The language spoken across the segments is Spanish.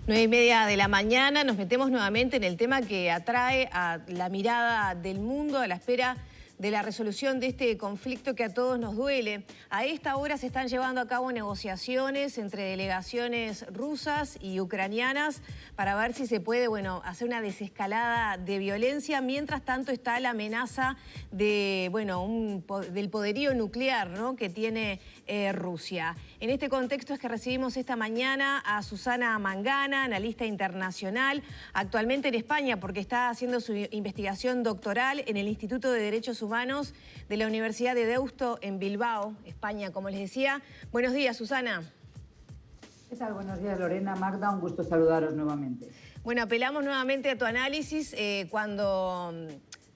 9:30 de la mañana, nos metemos nuevamente en el tema que atrae a la mirada del mundo a la espera de la resolución de este conflicto que a todos nos duele. A esta hora se están llevando a cabo negociaciones entre delegaciones rusas y ucranianas para ver si se puede, hacer una desescalada de violencia. Mientras tanto está la amenaza de, del poderío nuclear, ¿no?, que tiene Rusia. En este contexto es que recibimos esta mañana a Susana Mangana, analista internacional, actualmente en España porque está haciendo su investigación doctoral en el Instituto de Derechos Humanos de la Universidad de Deusto en Bilbao, España, como les decía. Buenos días, Susana. ¿Qué tal? Buenos días, Lorena, Magda, un gusto saludaros nuevamente. Bueno, apelamos nuevamente a tu análisis cuando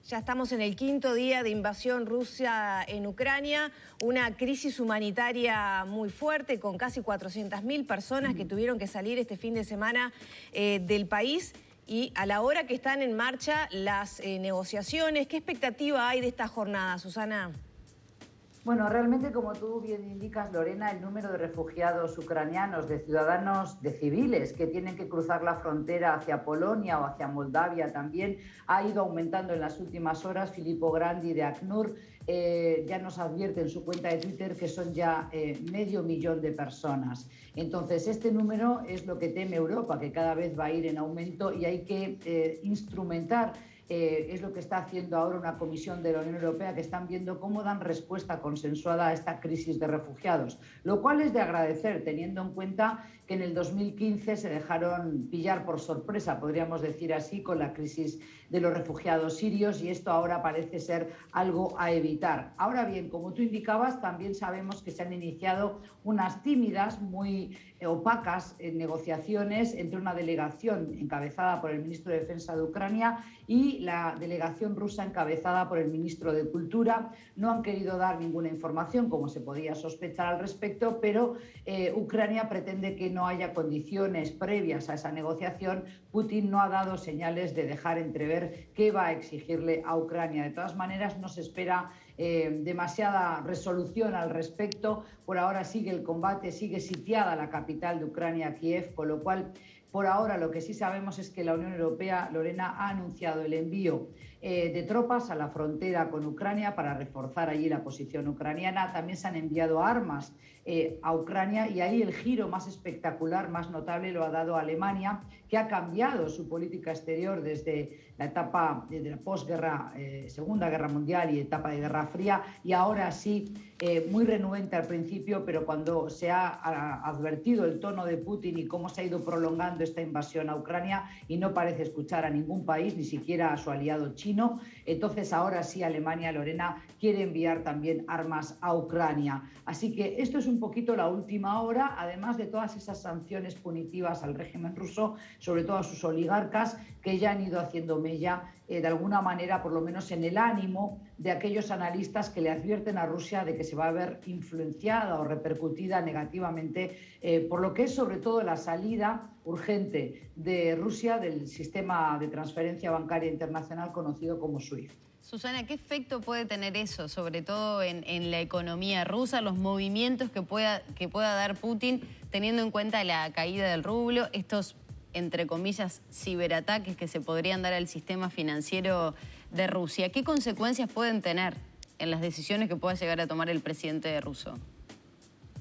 ya estamos en el 5.º día de invasión rusa en Ucrania, una crisis humanitaria muy fuerte con casi 400.000 personas que tuvieron que salir este fin de semana del país. Y a la hora que están en marcha las negociaciones, ¿qué expectativa hay de esta jornada, Susana? Bueno, realmente, como tú bien indicas, Lorena, el número de refugiados ucranianos, de ciudadanos, de civiles que tienen que cruzar la frontera hacia Polonia o hacia Moldavia también ha ido aumentando en las últimas horas. Filippo Grandi de ACNUR ya nos advierte en su cuenta de Twitter que son ya 500.000 de personas. Entonces, este número es lo que teme Europa, que cada vez va a ir en aumento y hay que instrumentar. Es lo que está haciendo ahora una comisión de la Unión Europea, que están viendo cómo dan respuesta consensuada a esta crisis de refugiados, lo cual es de agradecer, teniendo en cuenta que en el 2015 se dejaron pillar por sorpresa, podríamos decir así, con la crisis de los refugiados sirios, y esto ahora parece ser algo a evitar. Ahora bien, como tú indicabas, también sabemos que se han iniciado unas tímidas, muy opacas negociaciones entre una delegación encabezada por el ministro de Defensa de Ucrania y la delegación rusa encabezada por el ministro de Cultura. No han querido dar ninguna información, como se podía sospechar al respecto, pero Ucrania pretende que no haya condiciones previas a esa negociación. Putin no ha dado señales de dejar entrever qué va a exigirle a Ucrania. De todas maneras, no se espera demasiada resolución al respecto. Por ahora sigue el combate, sigue sitiada la capital de Ucrania, Kiev, con lo cual, por ahora, lo que sí sabemos es que la Unión Europea, Lorena, ha anunciado el envío de tropas a la frontera con Ucrania para reforzar allí la posición ucraniana. También se han enviado armas a Ucrania, y ahí el giro más espectacular, más notable, lo ha dado Alemania, que ha cambiado su política exterior desde la etapa de la posguerra, Segunda Guerra Mundial y etapa de Guerra Fría, y ahora sí, muy renuente al principio, pero cuando se ha advertido el tono de Putin y cómo se ha ido prolongando esta invasión a Ucrania, y no parece escuchar a ningún país, ni siquiera a su aliado chino, entonces ahora sí Alemania, Lorena, quiere enviar también armas a Ucrania. Así que esto es un poquito la última hora, además de todas esas sanciones punitivas al régimen ruso, sobre todo a sus oligarcas, que ya han ido haciendo mella, de alguna manera, por lo menos en el ánimo de aquellos analistas que le advierten a Rusia de que se va a ver influenciada o repercutida negativamente por lo que es sobre todo la salida urgente de Rusia del sistema de transferencia bancaria internacional conocido como SWIFT. Susana, ¿qué efecto puede tener eso, sobre todo en la economía rusa, los movimientos que pueda dar Putin, teniendo en cuenta la caída del rublo, estos, entre comillas, ciberataques que se podrían dar al sistema financiero de Rusia? ¿Qué consecuencias pueden tener en las decisiones que pueda llegar a tomar el presidente ruso?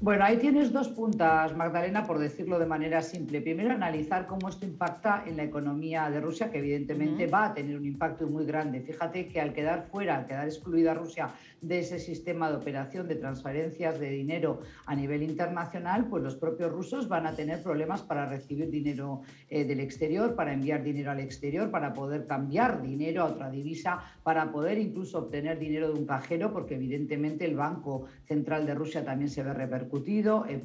Bueno, ahí tienes dos puntas, Magdalena, por decirlo de manera simple. Primero, analizar cómo esto impacta en la economía de Rusia, que evidentemente va a tener un impacto muy grande. Fíjate que al quedar fuera, al quedar excluida Rusia de ese sistema de operación de transferencias de dinero a nivel internacional, pues los propios rusos van a tener problemas para recibir dinero del exterior, para enviar dinero al exterior, para poder cambiar dinero a otra divisa, para poder incluso obtener dinero de un cajero, porque evidentemente el Banco Central de Rusia también se ve repercutido,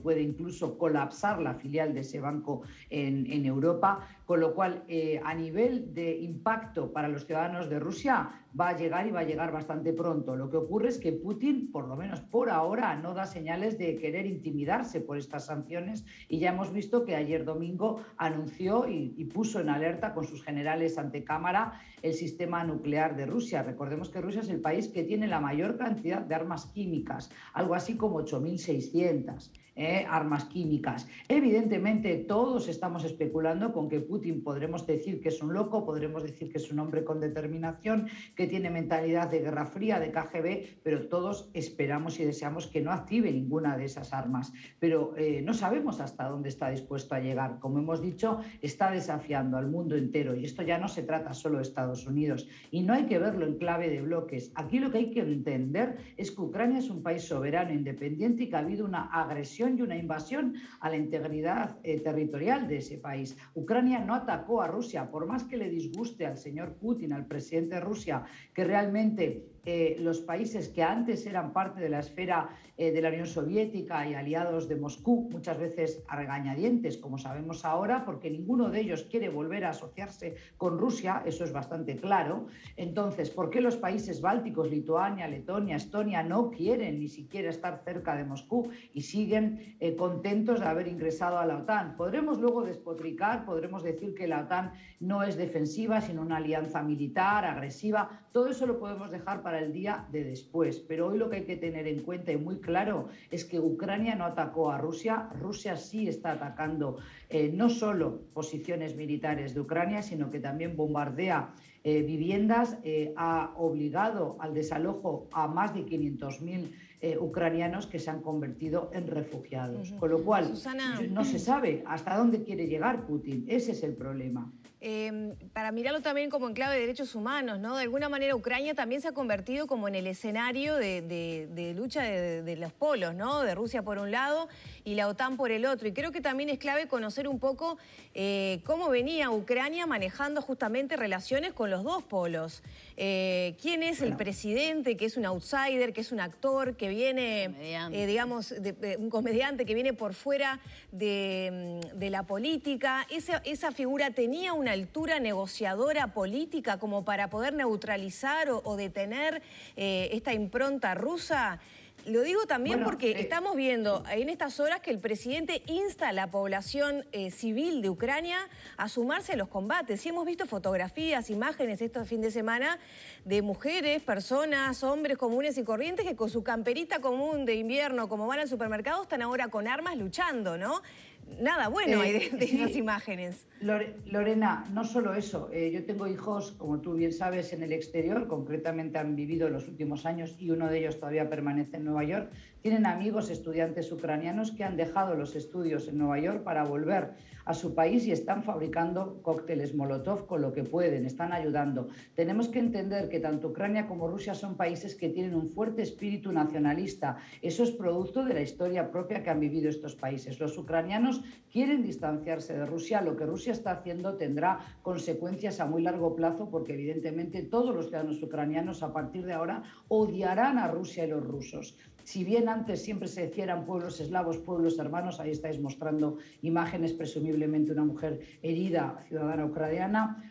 puede incluso colapsar la filial de ese banco en Europa, con lo cual a nivel de impacto para los ciudadanos de Rusia va a llegar, y va a llegar bastante pronto. Lo que ocurre es que Putin, por lo menos por ahora, no da señales de querer intimidarse por estas sanciones, y ya hemos visto que ayer domingo anunció y puso en alerta con sus generales ante cámara el sistema nuclear de Rusia. Recordemos que Rusia es el país que tiene la mayor cantidad de armas químicas, algo así como 8.600. armas químicas. Evidentemente todos estamos especulando con que Putin podremos decir que es un loco, podremos decir que es un hombre con determinación, que tiene mentalidad de Guerra Fría, de KGB, pero todos esperamos y deseamos que no active ninguna de esas armas. Pero no sabemos hasta dónde está dispuesto a llegar. Como hemos dicho, está desafiando al mundo entero y esto ya no se trata solo de Estados Unidos y no hay que verlo en clave de bloques. Aquí lo que hay que entender es que Ucrania es un país soberano, independiente y que ha habido una agresión y una invasión a la integridad territorial de ese país. Ucrania no atacó a Rusia, por más que le disguste al señor Putin, al presidente de Rusia, que realmente los países que antes eran parte de la esfera de la Unión Soviética y aliados de Moscú, muchas veces a regañadientes, como sabemos ahora, porque ninguno de ellos quiere volver a asociarse con Rusia, eso es bastante claro. Entonces, ¿por qué los países bálticos, Lituania, Letonia, Estonia, no quieren ni siquiera estar cerca de Moscú y siguen contentos de haber ingresado a la OTAN? Podremos luego despotricar, podremos decir que la OTAN no es defensiva, sino una alianza militar, agresiva. Todo eso lo podemos dejar para el día de después, pero hoy lo que hay que tener en cuenta y muy claro es que Ucrania no atacó a Rusia, Rusia sí está atacando no solo posiciones militares de Ucrania, sino que también bombardea viviendas, ha obligado al desalojo a más de 500.000 ucranianos que se han convertido en refugiados. Con lo cual, Susana, no se sabe hasta dónde quiere llegar Putin, ese es el problema. Para mirarlo también como en clave de derechos humanos, ¿no? De alguna manera Ucrania también se ha convertido como en el escenario de lucha de los polos, ¿no? De Rusia por un lado y la OTAN por el otro. Y creo que también es clave conocer un poco cómo venía Ucrania manejando justamente relaciones con los dos polos. ¿Quién es el presidente, que es un outsider, que es un actor, que viene, digamos, un comediante que viene por fuera de la política? Esa figura tenía una altura negociadora política como para poder neutralizar o detener esta impronta rusa. Lo digo también porque estamos viendo en estas horas que el presidente insta a la población civil de Ucrania a sumarse a los combates. Y hemos visto fotografías, imágenes este fin de semana de mujeres, personas, hombres comunes y corrientes que con su camperita común de invierno, como van al supermercado, están ahora con armas luchando, ¿no? Nada bueno hay de esas imágenes. Lorena, no solo eso. Yo tengo hijos, como tú bien sabes, en el exterior, concretamente han vivido en los últimos años y uno de ellos todavía permanece en Nueva York. Tienen amigos estudiantes ucranianos que han dejado los estudios en Nueva York para volver a su país y están fabricando cócteles Molotov con lo que pueden, están ayudando. Tenemos que entender que tanto Ucrania como Rusia son países que tienen un fuerte espíritu nacionalista. Eso es producto de la historia propia que han vivido estos países. Los ucranianos quieren distanciarse de Rusia. Lo que Rusia está haciendo tendrá consecuencias a muy largo plazo porque evidentemente todos los ciudadanos ucranianos a partir de ahora odiarán a Rusia y los rusos. Si bien antes siempre se decía eran pueblos eslavos, pueblos hermanos, ahí estáis mostrando imágenes, presumiblemente una mujer herida, ciudadana ucraniana,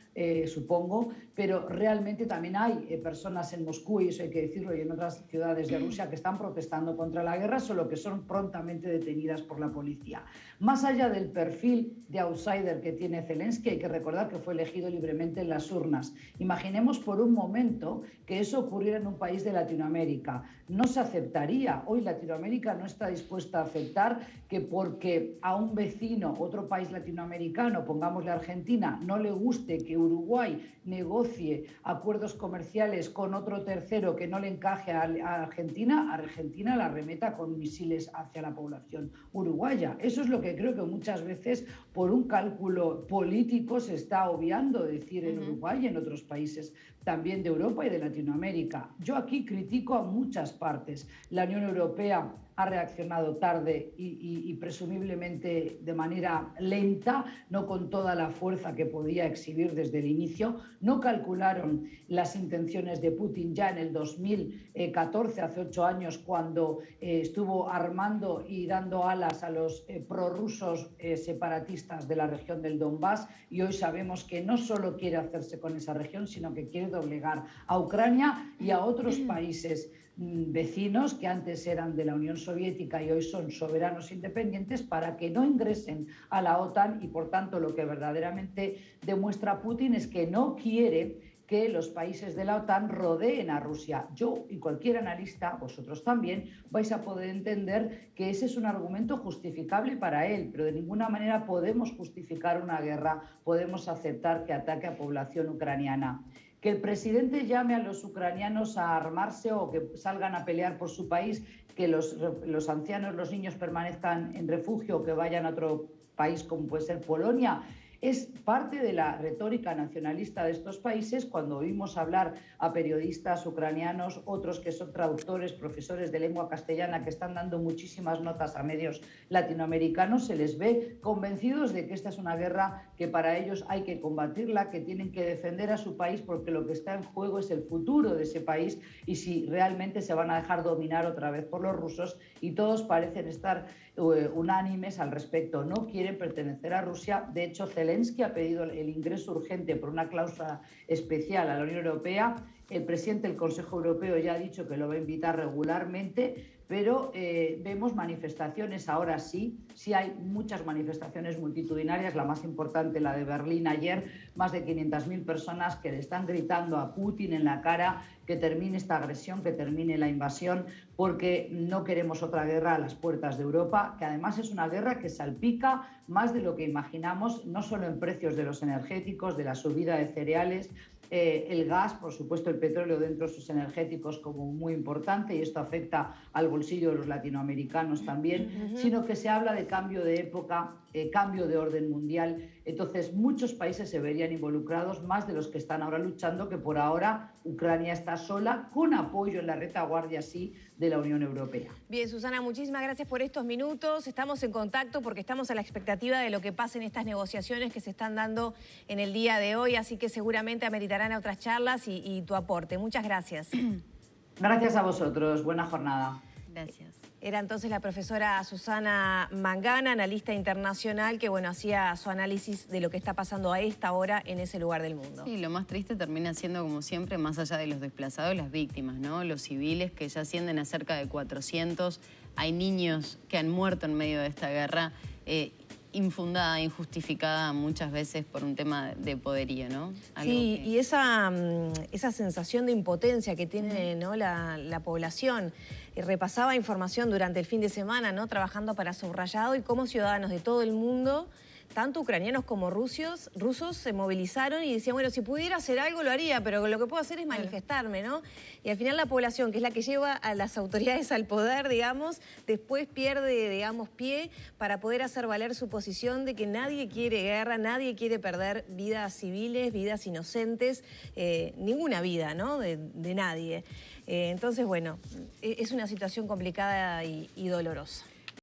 supongo, pero realmente también hay personas en Moscú, y eso hay que decirlo, y en otras ciudades de Rusia que están protestando contra la guerra, solo que son prontamente detenidas por la policía. Más allá del perfil de outsider que tiene Zelensky, hay que recordar que fue elegido libremente en las urnas. Imaginemos por un momento que eso ocurriera en un país de Latinoamérica. No se aceptaría. Hoy Latinoamérica no está dispuesta a aceptar que porque a un vecino, otro país latinoamericano, pongámosle Argentina, no le guste que Uruguay negocie acuerdos comerciales con otro tercero que no le encaje a Argentina, Argentina la remeta con misiles hacia la población uruguaya. Eso es lo que creo que muchas veces por un cálculo político se está obviando decir en Uruguay y en otros países también de Europa y de Latinoamérica. Yo aquí critico a muchas partes. La Unión Europea ha reaccionado tarde y presumiblemente de manera lenta, no con toda la fuerza que podía exhibir desde el inicio. No calcularon las intenciones de Putin ya en el 2014, hace 8 años, cuando estuvo armando y dando alas a los prorrusos separatistas de la región del Donbass, y hoy sabemos que no solo quiere hacerse con esa región, sino que quiere doblegar a Ucrania y a otros países vecinos que antes eran de la Unión Soviética y hoy son soberanos independientes para que no ingresen a la OTAN, y por tanto lo que verdaderamente demuestra Putin es que no quiere que los países de la OTAN rodeen a Rusia. Yo y cualquier analista, vosotros también, vais a poder entender que ese es un argumento justificable para él, pero de ninguna manera podemos justificar una guerra, podemos aceptar que ataque a población ucraniana. Que el presidente llame a los ucranianos a armarse o que salgan a pelear por su país, que los ancianos, los niños permanezcan en refugio o que vayan a otro país como puede ser Polonia, es parte de la retórica nacionalista de estos países. Cuando oímos hablar a periodistas ucranianos, otros que son traductores, profesores de lengua castellana, que están dando muchísimas notas a medios latinoamericanos, se les ve convencidos de que esta es una guerra que para ellos hay que combatirla, que tienen que defender a su país porque lo que está en juego es el futuro de ese país y si realmente se van a dejar dominar otra vez por los rusos, y todos parecen estar unánimes al respecto. No quieren pertenecer a Rusia. De hecho, Zelensky ha pedido el ingreso urgente por una cláusula especial a la Unión Europea. El presidente del Consejo Europeo ya ha dicho que lo va a invitar regularmente, pero vemos manifestaciones ahora sí hay muchas manifestaciones multitudinarias, la más importante, la de Berlín ayer, más de 500.000 personas que le están gritando a Putin en la cara que termine esta agresión, que termine la invasión, porque no queremos otra guerra a las puertas de Europa, que además es una guerra que salpica más de lo que imaginamos, no solo en precios de los energéticos, de la subida de cereales, el gas, por supuesto el petróleo dentro de sus energéticos como muy importante, y esto afecta al bolsillo de los latinoamericanos también, sino que se habla de cambio de época, cambio de orden mundial. Entonces muchos países se verían involucrados, más de los que están ahora luchando, que por ahora Ucrania está sola, con apoyo en la retaguardia sí de la Unión Europea. Bien, Susana, muchísimas gracias por estos minutos. Estamos en contacto porque estamos a la expectativa de lo que pase en estas negociaciones que se están dando en el día de hoy, así que seguramente ameritarán otras charlas y tu aporte. Muchas gracias. Gracias a vosotros. Buena jornada. Gracias. Era entonces la profesora Susana Mangana, analista internacional, que hacía su análisis de lo que está pasando a esta hora en ese lugar del mundo. Sí, lo más triste termina siendo, como siempre, más allá de los desplazados, las víctimas, ¿no? Los civiles, que ya ascienden a cerca de 400. Hay niños que han muerto en medio de esta guerra, infundada, injustificada muchas veces por un tema de poderío, ¿no? Sí, y esa sensación de impotencia que tiene, ¿no?, la población. Repasaba información durante el fin de semana, ¿no?, trabajando para Subrayado, y cómo ciudadanos de todo el mundo, tanto ucranianos como rusos se movilizaron y decían, bueno, si pudiera hacer algo lo haría, pero lo que puedo hacer es manifestarme, ¿no? Y al final la población, que es la que lleva a las autoridades al poder, digamos, después pierde, digamos, pie para poder hacer valer su posición de que nadie quiere guerra, nadie quiere perder vidas civiles, vidas inocentes, ninguna vida, ¿no?, de nadie. Entonces, bueno, es una situación complicada y dolorosa.